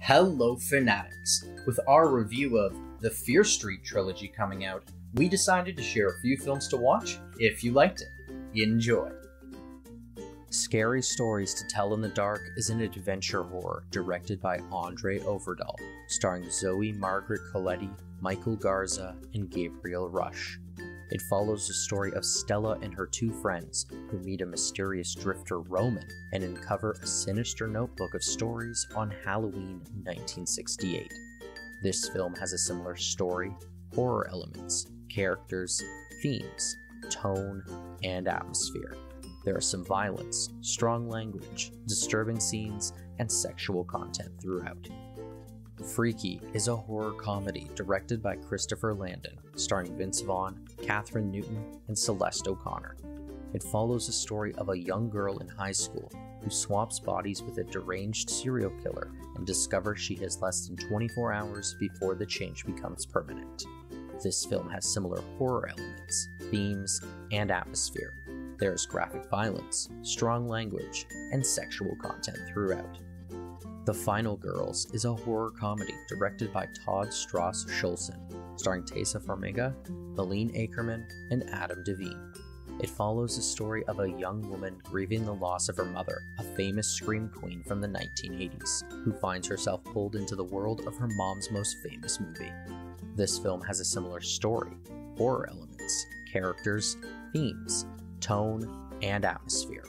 Hello Fanatics! With our review of the Fear Street trilogy coming out, we decided to share a few films to watch if you liked it. Enjoy! Scary Stories to Tell in the Dark is an adventure horror directed by Andre Overdahl, starring Zoe Margaret Coletti, Michael Garza, and Gabriel Rush. It follows the story of Stella and her two friends who meet a mysterious drifter Roman and uncover a sinister notebook of stories on Halloween 1968. This film has a similar story, horror elements, characters, themes, tone, and atmosphere. There is some violence, strong language, disturbing scenes, and sexual content throughout. Freaky is a horror comedy directed by Christopher Landon, starring Vince Vaughn, Catherine Newton, and Celeste O'Connor. It follows the story of a young girl in high school who swaps bodies with a deranged serial killer and discovers she has less than 24 hours before the change becomes permanent. This film has similar horror elements, themes, and atmosphere. There is graphic violence, strong language, and sexual content throughout. The Final Girls is a horror comedy directed by Todd Strauss-Schulson, starring Tessa Farmiga, Malene Akerman, and Adam Devine. It follows the story of a young woman grieving the loss of her mother, a famous scream queen from the 1980s, who finds herself pulled into the world of her mom's most famous movie. This film has a similar story, horror elements, characters, themes, tone, and atmosphere.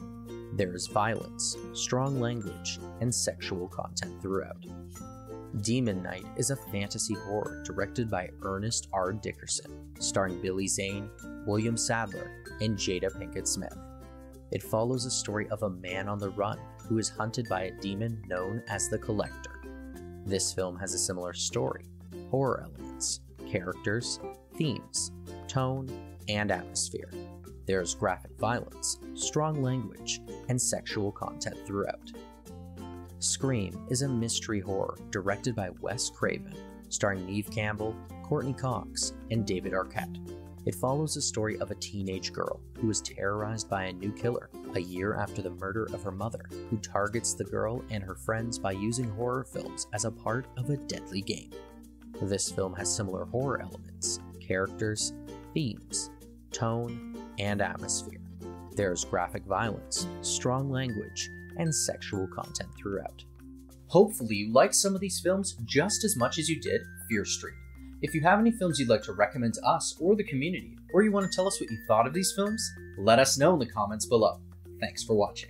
There is violence, strong language, and sexual content throughout. Demon Knight is a fantasy horror directed by Ernest R. Dickerson, starring Billy Zane, William Sadler, and Jada Pinkett Smith. It follows the story of a man on the run who is hunted by a demon known as the Collector. This film has a similar story, horror elements, characters, themes, tone, and atmosphere. There is graphic violence, strong language, and sexual content throughout. Scream is a mystery horror directed by Wes Craven, starring Neve Campbell, Courtney Cox, and David Arquette. It follows the story of a teenage girl who is terrorized by a new killer a year after the murder of her mother, who targets the girl and her friends by using horror films as a part of a deadly game. This film has similar horror elements, characters, themes, tone, and atmosphere. There is graphic violence, strong language, and sexual content throughout. Hopefully you liked some of these films just as much as you did Fear Street. If you have any films you'd like to recommend to us or the community, or you want to tell us what you thought of these films, let us know in the comments below. Thanks for watching.